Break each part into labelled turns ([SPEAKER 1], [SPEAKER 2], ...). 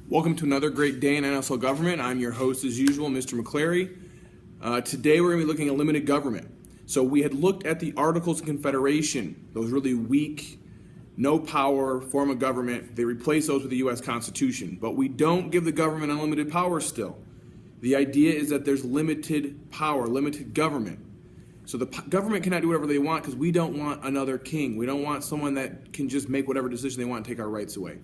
[SPEAKER 1] Welcome to another great day in NSL government. I'm your host as usual, Mr. McClary. Today we're going to be looking at limited government. So we had looked at the Articles of Confederation, those really weak, no power form of government. They replace those with the U.S. Constitution, but we don't give the government unlimited power still. The idea is that there's limited power, limited government. So the government cannot do whatever they want because we don't want another king. We don't want someone that can just make whatever decision they want and take our rights away.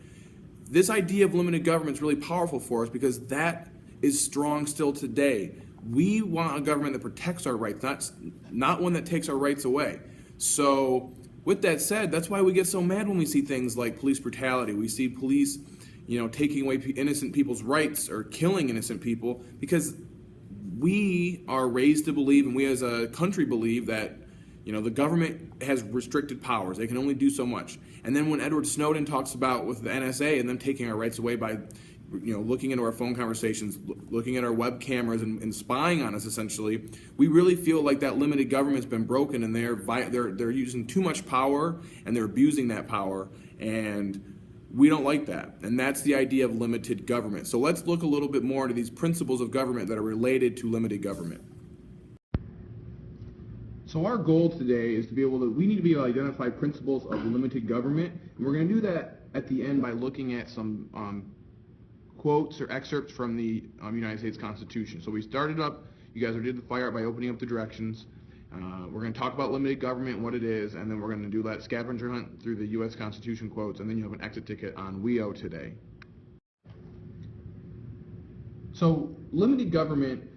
[SPEAKER 1] This idea of limited government is really powerful for us because that is strong still today. We want a government that protects our rights, not one that takes our rights away. So with that said, that's why we get so mad when we see things like police brutality. We see police, taking away innocent people's rights or killing innocent people because we are raised to believe, and we as a country believe, that the government has restricted powers. They can only do so much. And then when Edward Snowden talks about with the NSA and them taking our rights away by looking into our phone conversations, looking at our web cameras and spying on us, essentially, we really feel like that limited government's been broken and they're using too much power and they're abusing that power, and we don't like that. And that's the idea of limited government. So let's look a little bit more into these principles of government that are related to limited government. So our goal today is we need to be able to identify principles of limited government, and we're going to do that at the end by looking at some quotes or excerpts from the United States Constitution. So we started up, you guys did the fire by opening up the directions. We're going to talk about limited government and what it is, and then we're going to do that scavenger hunt through the U.S. Constitution quotes, and then you have an exit ticket on WEO today. So limited government,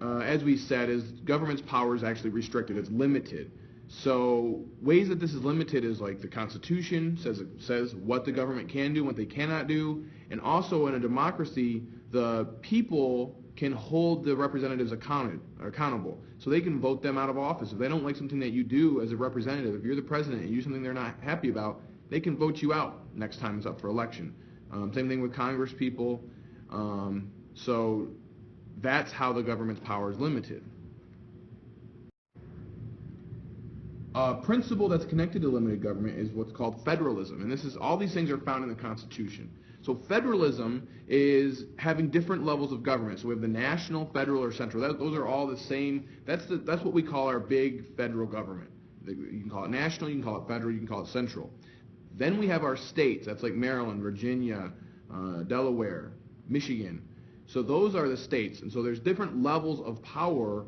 [SPEAKER 1] as we said, is government's power is actually restricted. It's limited. So ways that this is limited is like the Constitution says what the government can do, what they cannot do, and also in a democracy, the people can hold the representatives accountable. So they can vote them out of office. If they don't like something that you do as a representative, if you're the president and you do something they're not happy about, they can vote you out next time it's up for election. Same thing with Congress people. So that's how the government's power is limited. A principle that's connected to limited government is what's called federalism, and all these things are found in the Constitution. So federalism is having different levels of government. So we have the national, federal, or central. Those are all the same. That's what we call our big federal government. You can call it national, you can call it federal, you can call it central. Then we have our states. That's like Maryland, Virginia, Delaware, Michigan. So those are the states, and so there's different levels of power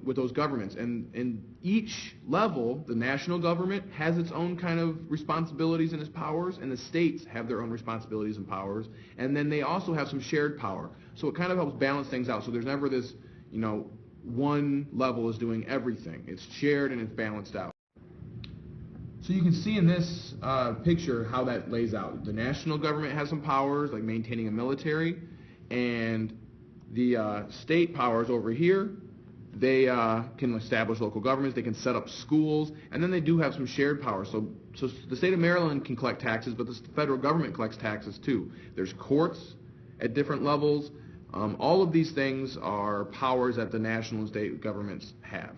[SPEAKER 1] with those governments, and each level, the national government has its own kind of responsibilities and its powers, and the states have their own responsibilities and powers, and then they also have some shared power. So it kind of helps balance things out. So there's never this, one level is doing everything. It's shared and it's balanced out. So you can see in this picture how that lays out. The national government has some powers, like maintaining a military, and the state powers over here, they can establish local governments, they can set up schools, and then they do have some shared powers. So the state of Maryland can collect taxes, but the federal government collects taxes too. There's courts at different levels. All of these things are powers that the national and state governments have.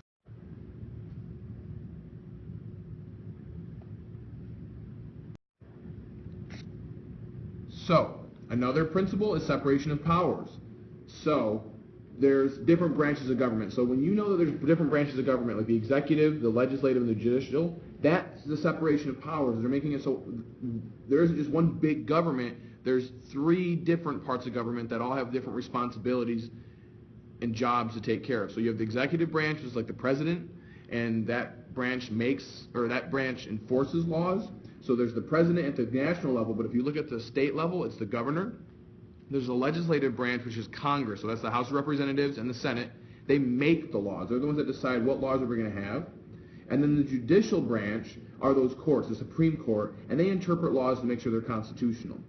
[SPEAKER 1] So another principle is separation of powers. So there's different branches of government. So when you know that there's different branches of government, like the executive, the legislative, and the judicial, that's the separation of powers. They're making it so there isn't just one big government. There's three different parts of government that all have different responsibilities and jobs to take care of. So you have the executive branch, which is like the president, and that branch enforces laws. So there's the president at the national level, but if you look at the state level, it's the governor. There's a legislative branch, which is Congress, so that's the House of Representatives and the Senate. They make the laws. They're the ones that decide what laws we're going to have. And then the judicial branch are those courts, the Supreme Court, and they interpret laws to make sure they're constitutional.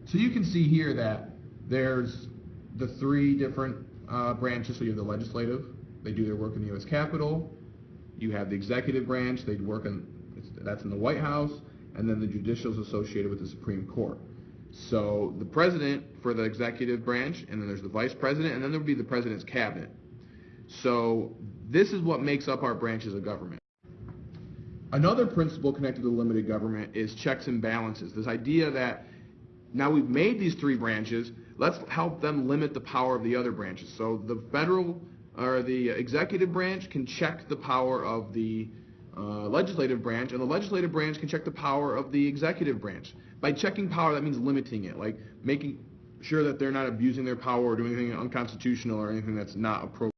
[SPEAKER 1] So you can see here that there's the three different branches. So you have the legislative, they do their work in the U.S. Capitol. You have the executive branch, they work that's in the White House, and then the judicial is associated with the Supreme Court. So the president for the executive branch, and then there's the vice president, and then there would be the president's cabinet. So this is what makes up our branches of government. Another principle connected to limited government is checks and balances. This idea that now we've made these three branches, let's help them limit the power of the other branches. So the federal or the executive branch can check the power of the legislative branch, and the legislative branch can check the power of the executive branch. By checking power, that means limiting it, like making sure that they're not abusing their power or doing anything unconstitutional or anything that's not appropriate.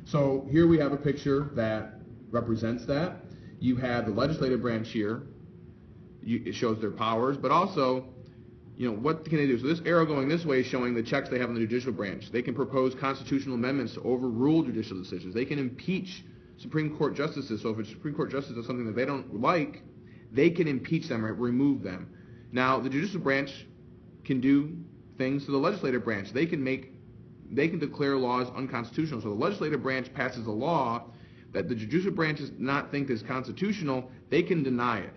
[SPEAKER 1] So here we have a picture that represents that. You have the legislative branch here. It shows their powers, but also, what can they do? So this arrow going this way is showing the checks they have in the judicial branch. They can propose constitutional amendments to overrule judicial decisions. They can impeach Supreme Court justices. So if a Supreme Court justice does something that they don't like, they can impeach them or remove them. Now, the judicial branch can do things to the legislative branch. They can declare laws unconstitutional. So the legislative branch passes a law that the judicial branch does not think is constitutional, they can deny it.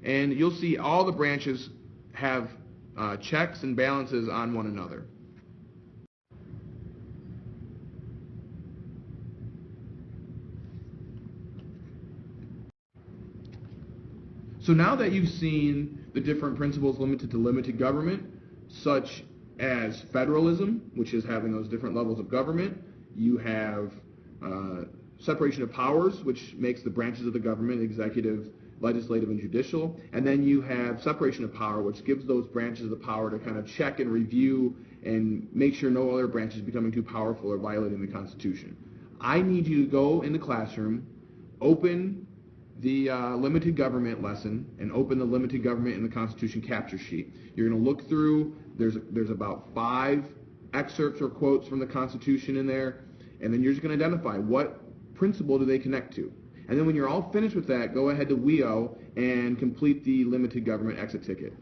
[SPEAKER 1] And you'll see all the branches have checks and balances on one another. So now that you've seen the different principles limited to limited government, such as federalism, which is having those different levels of government, you have separation of powers, which makes the branches of the government, executive, legislative, and judicial, and then you have separation of power, which gives those branches the power to kind of check and review and make sure no other branch is becoming too powerful or violating the Constitution. I need you to go in the classroom, open the limited government lesson, and open the limited government in the Constitution capture sheet. You're going to look through, there's about 5 excerpts or quotes from the Constitution in there, and then you're just going to identify what principle do they connect to. And then when you're all finished with that, go ahead to WEO and complete the limited government exit ticket.